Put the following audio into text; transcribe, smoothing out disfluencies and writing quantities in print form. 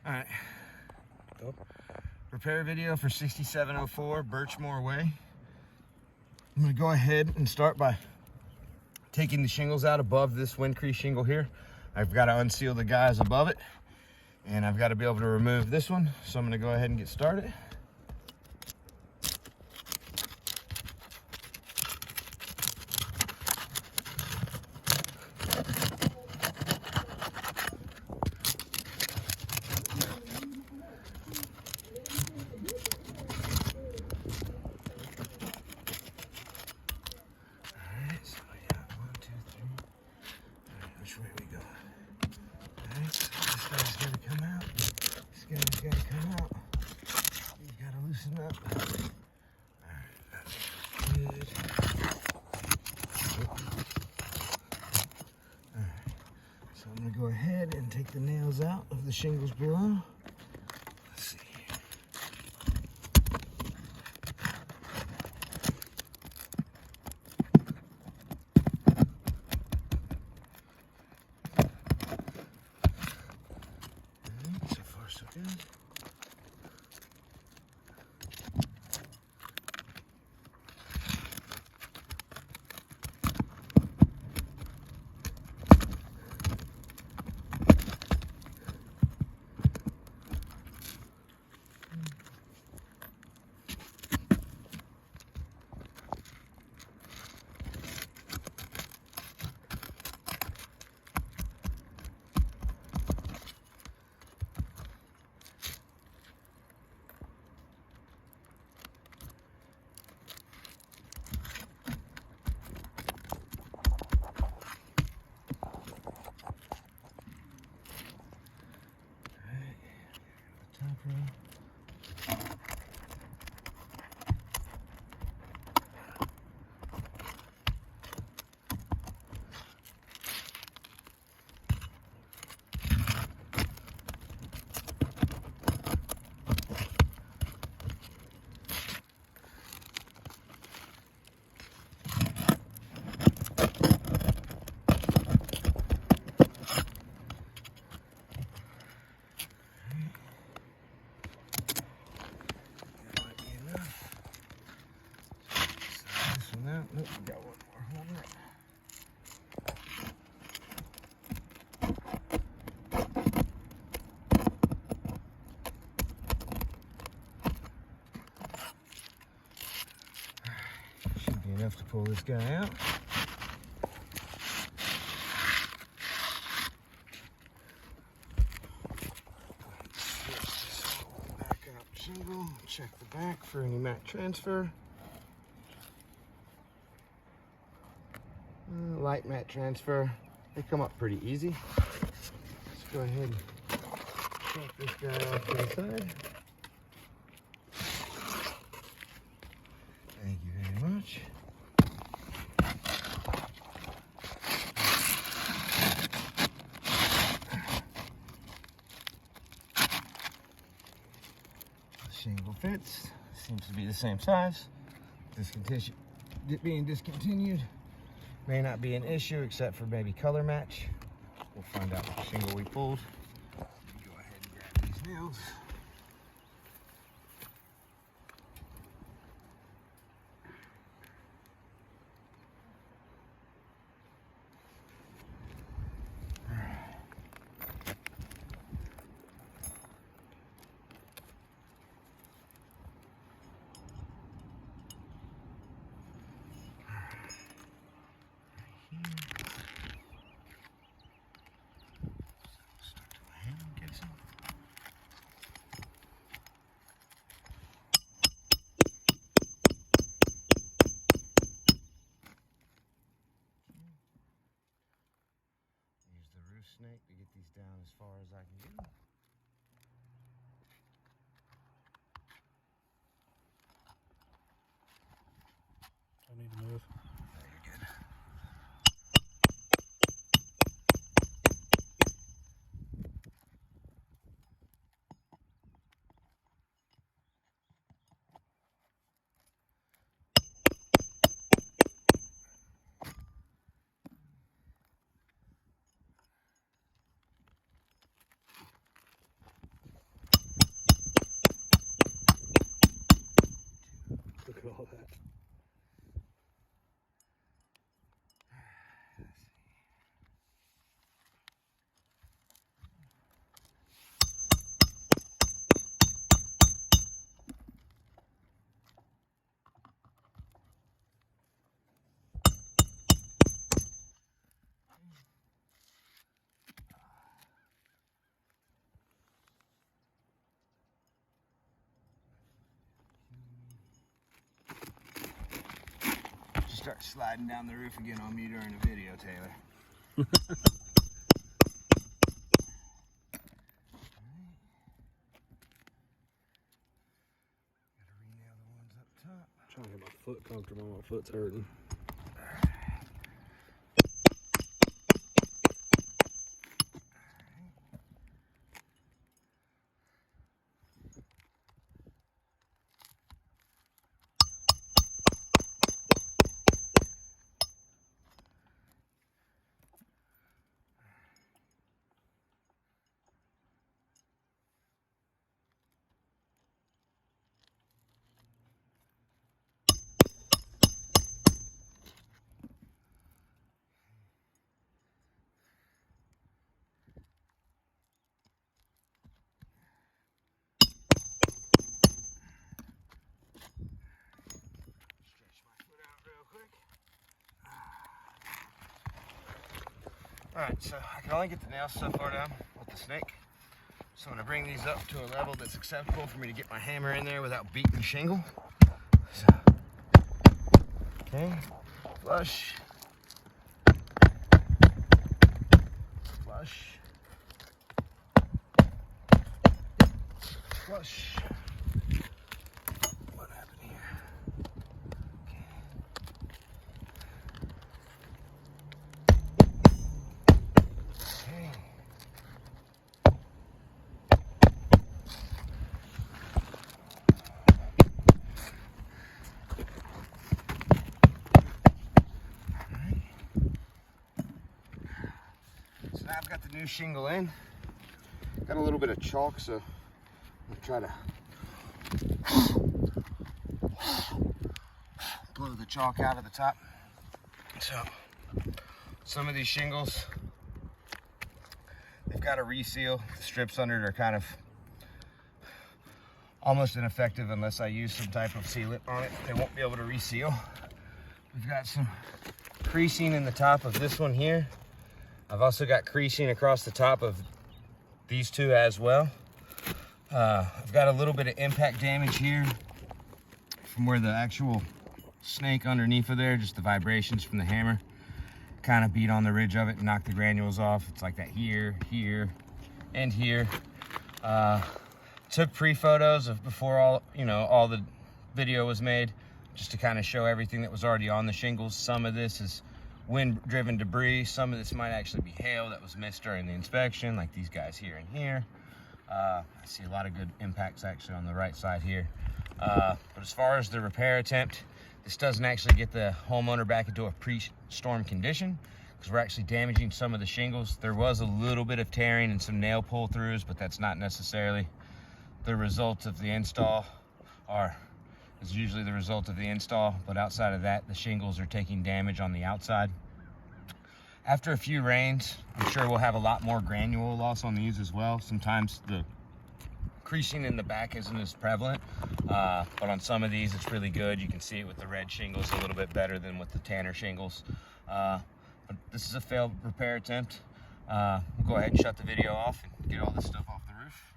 All right, repair video for 6704 Birchmoor Way. I'm gonna go ahead and start by taking the shingles out above this windcrete shingle here. I've got to unseal the guys above it, and I've got to be able to remove this one. So I'm gonna go ahead and get started. Which way we go? Alright, so this guy's gotta come out. This guy's gotta come out. He's gotta loosen up. Alright, that's good. Alright, so I'm gonna go ahead and take the nails out of the shingles below. Let's see. So good. Nope, we got one more. Hold on. Should be enough to pull this guy out. Back up shingle. Check the back for any mat transfer. Light mat transfer. They come up pretty easy. Let's go ahead and check this guy off to the side. Thank you very much. The shingle fits. Seems to be the same size. Being discontinued may not be an issue except for maybe color match. We'll find out what shingle we pulled. Go ahead and grab these nails. start sliding down the roof again on me during the video, Taylor. Trying to get my foot comfortable. My foot's hurting. Alright, so I can only get the nails so far down with the snake. So I'm going to bring these up to a level that's acceptable for me to get my hammer in there without beating the shingle. So, okay, flush, flush, flush. What happened here? Okay. So now I've got the new shingle in. Got a little bit of chalk, so I'm gonna try to blow the chalk out of the top. So some of these shingles, they've got a reseal. The strips under it are kind of almost ineffective unless I use some type of sealant on it. They won't be able to reseal. We've got some creasing in the top of this one here. I've also got creasing across the top of these two as well. I've got a little bit of impact damage here from where the actual snake underneath of there, just the vibrations from the hammer kind of beat on the ridge of it and knocked the granules off. It's like that here, here, and here. Took pre-photos of before all the video was made, just to kind of show everything that was already on the shingles. Some of this is wind-driven debris. Some of this might actually be hail that was missed during the inspection, like these guys here and here. I see a lot of good impacts actually on the right side here. But as far as the repair attempt, this doesn't actually get the homeowner back into a pre-storm condition, because we're actually damaging some of the shingles. There was a little bit of tearing and some nail pull-throughs, but that's not necessarily the result of the install, or is usually the result of the install. But outside of that, the shingles are taking damage on the outside. After a few rains, I'm sure we'll have a lot more granule loss on these as well. Sometimes the creasing in the back isn't as prevalent, but on some of these it's really good. You can see it with the red shingles a little bit better than with the tanner shingles. But this is a failed repair attempt. We'll go ahead and shut the video off and get all this stuff off the roof.